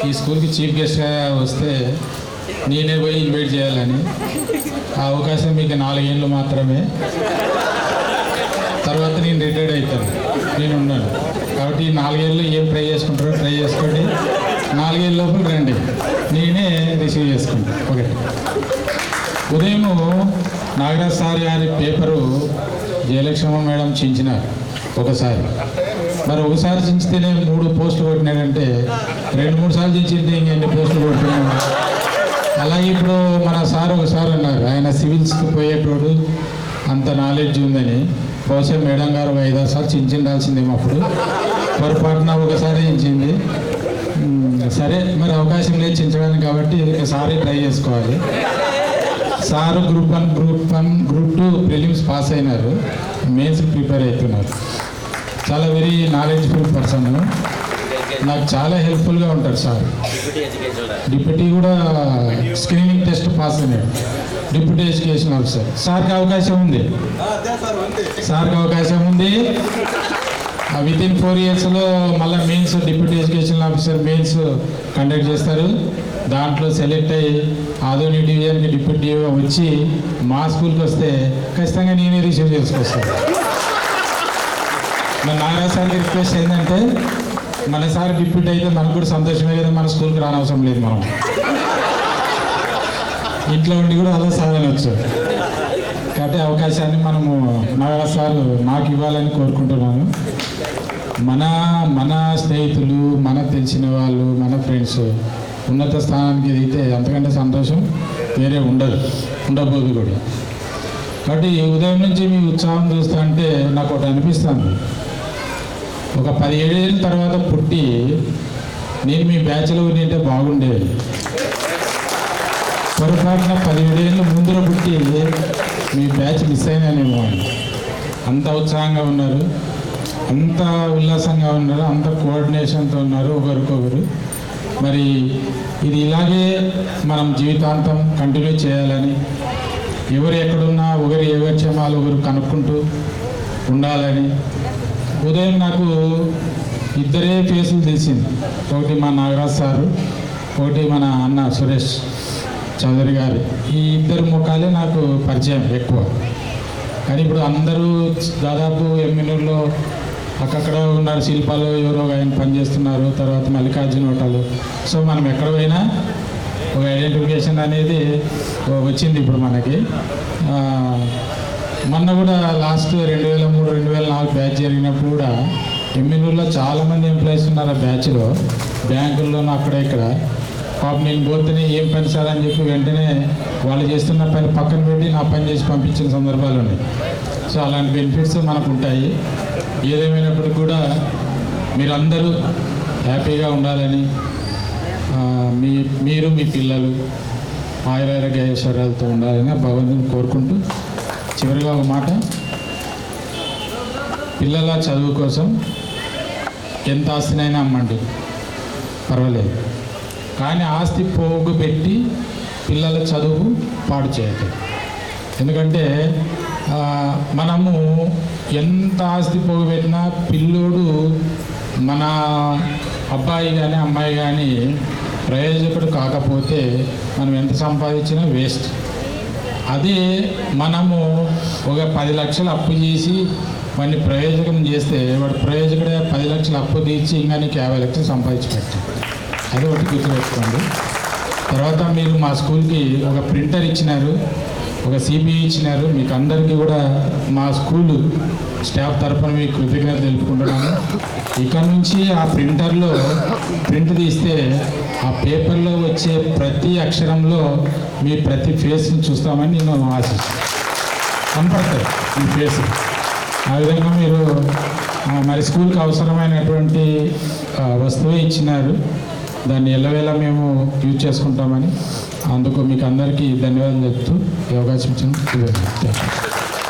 ఈ స్కూల్కి చీఫ్ గెస్ట్గా వస్తే నేనే పోయి ఇన్వైట్ చేయాలని. ఆ అవకాశం మీకు 4 ఏళ్ళు మాత్రమే. తర్వాత నేను రిటైర్డ్ అవుతాను, నేను ఉన్నాను. కాబట్టి ఈ 4 ఏళ్ళు ఏం ట్రై చేసుకుంటారో ట్రై చేసుకోండి. 4 ఏళ్ళ లోపల రండి, నేనే రిసీవ్ చేసుకుంటాను. ఒకటి ఉదయం నాగరాజ్ సార్ గారి పేపరు జయలక్ష్మ మేడం చించినారు ఒకసారి. మరి ఒకసారి చించితేనే 3 పోస్టులు కొట్టినాడంటే 2-3 సార్లు చించితే ఇంకెన్ని పోస్టులు కొట్టినాడు. అలాగే ఇప్పుడు మన సార్ ఒకసారి అన్నారు, ఆయన సివిల్స్కి పోయేటోడు, అంత నాలెడ్జ్ ఉందని. బహుశా మేడం గారు 5-6 సార్లు చించిండాల్సిందేమో. అప్పుడు పొరపాటున ఒకసారి చించింది. సరే, మరి అవకాశం లేదు చించడానికి, కాబట్టి ఒకసారి ట్రై చేసుకోవాలి. Sir group 1, group 2 prelims pass అయినారు, మెయిన్స్ ప్రిపేర్ అవుతున్నారు. చాలా వెరీ నాలెడ్జ్ఫుల్ పర్సన్, నాకు చాలా హెల్ప్ఫుల్గా ఉంటారు సార్. డిప్యూటీ కూడా స్క్రీనింగ్ టెస్ట్ పాస్ అయినాడు, డిప్యూటీ ఎడ్యుకేషన్ ఆఫీసర్. సార్కి అవకాశం ఉంది, సార్కి అవకాశం ఉంది. వితిన్ 4 ఇయర్స్లో మళ్ళీ mains deputy education officer mains conduct చేస్తారు. దాంట్లో సెలెక్ట్ అయ్యి ఆదోని డివిజన్కి డిప్యూటీ వచ్చి మా స్కూల్కి వస్తే ఖచ్చితంగా నేనే రిసీవ్ చేసుకొస్తాను. మన నాగరాజ్ సార్కి రిక్వెస్ట్ ఏంటంటే, మన సార్ డిప్యూటీ అయితే మనకు కూడా సంతోషమే కదా, మన స్కూల్కి రానవసరం లేదు, మనం ఇంట్లో ఉండి కూడా అలా సాధనవచ్చు. కాబట్టి అవకాశాన్ని మనము నాగరాజ్ సార్ నాకు ఇవ్వాలని కోరుకుంటున్నాను. మన స్నేహితులు, మన తెలిసిన వాళ్ళు, మన ఫ్రెండ్స్ ఉన్నత స్థానానికి ఎదిగితే అంతకంటే సంతోషం వేరే ఉండబోదు కూడా. కాబట్టి ఉదయం నుంచి మీ ఉత్సాహం చూస్తా అంటే నాకు ఒకటి అనిపిస్తుంది, ఒక 17 ఏళ్ళ తర్వాత పుట్టి నేను మీ బ్యాచ్లో ఉంటే బాగుండేది. పొరపాటున 17 ఏళ్ళ ముందర పుట్టి మీ బ్యాచ్ మిస్ అయినానేమో అని. అంత ఉత్సాహంగా ఉన్నారు, అంత ఉల్లాసంగా ఉన్నారు, అంత కోఆర్డినేషన్తో ఉన్నారు ఒకరికొకరు. మరి ఇది ఇలాగే మనం జీవితాంతం కంటిన్యూ చేయాలని, ఎవరు ఎక్కడున్నా ఒకరి యోగక్షేమాలు ఒకరు కనుక్కుంటూ ఉండాలని. ఉదయం నాకు 2 ఫేసులు తెలిసింది, ఒకటి మా నాగరాజ్ సారు, ఒకటి మన అన్న సురేష్ చౌదరి గారు. ఈ 2 ముఖాలే నాకు పరిచయం ఎక్కువ. కానీ ఇప్పుడు అందరూ దాదాపు ఎమ్మెల్యేలో అక్కడ ఉన్నారు, శిల్పాలు ఎవరో ఆయన పనిచేస్తున్నారు, తర్వాత మల్లికార్జున హోటల్. సో మనం ఎక్కడ పోయినా ఒక ఐడెంటిఫికేషన్ అనేది వచ్చింది ఇప్పుడు మనకి. మొన్న కూడా లాస్ట్ 2003-2004 బ్యాచ్ జరిగినప్పుడు కూడా ఎమ్మెల్యేలో చాలామంది ఎంప్లాయీస్ ఉన్నారు ఆ బ్యాచ్లో, బ్యాంకుల్లోనూ అక్కడ ఇక్కడ. పాపం నేను పోతేనే ఏం పని సార్ అని చెప్పి వెంటనే వాళ్ళు చేస్తున్న పని పక్కన పెట్టి నా పని చేసి పంపించిన సందర్భాలు ఉన్నాయి. సో అలాంటి బెనిఫిట్స్ మనకు ఉంటాయి. ఏదేమైనప్పటికీ కూడా మీరందరూ హ్యాపీగా ఉండాలని, మీరు మీ పిల్లలు ఆయురారోగ్యేశ్వరాలతో ఉండాలని భగవంతుని కోరుకుంటూ, చివరిగా ఒక మాట, పిల్లల చదువు కోసం ఎంత ఆస్తినైనా అమ్మండి, పర్వాలేదు. కానీ ఆస్తి పోగు పెట్టి పిల్లల చదువు పాడు చేయటం. ఎందుకంటే మనము ఎంత ఆస్తి పోగు పెట్టినా పిల్లోడు, మన అబ్బాయి కానీ అమ్మాయి కానీ ప్రయోజకుడు కాకపోతే మనం ఎంత సంపాదించినా వేస్ట్. అదే మనము ఒక 10 లక్షలు అప్పు చేసి వాడిని ప్రయోజకం చేస్తే వాడు ప్రయోజకుడే 10 లక్షలు అప్పు తీర్చి ఇంకా నీకు 50 లక్షలు సంపాదించి పెట్టాడు. అది ఒకటి గుర్తుపెట్టుకోండి. తర్వాత మీరు మా స్కూల్కి ఒక ప్రింటర్ ఇచ్చినారు, ఒక సిపిఈ ఇచ్చినారు. మీకు అందరికీ కూడా మా స్కూలు స్టాఫ్ తరఫున మీకు కృతజ్ఞత తెలుపుకుంటున్నాను. ఇక్కడ నుంచి ఆ ప్రింటర్లో ప్రింట్ తీస్తే ఆ పేపర్లో వచ్చే ప్రతి అక్షరంలో మీ ప్రతి ఫేస్ని చూస్తామని నేను ఆశిస్తాను. కనపడతాయి మీ ఫేస్. ఆ విధంగా మీరు మరి స్కూల్కి అవసరమైనటువంటి వస్తువే ఇచ్చినారు, దాన్ని ఎల్లవేళ మేము యూజ్ చేసుకుంటామని. అందుకు మీకు అందరికీ ధన్యవాదాలు చెప్తూ ఈ అవకాశం ఇచ్చిన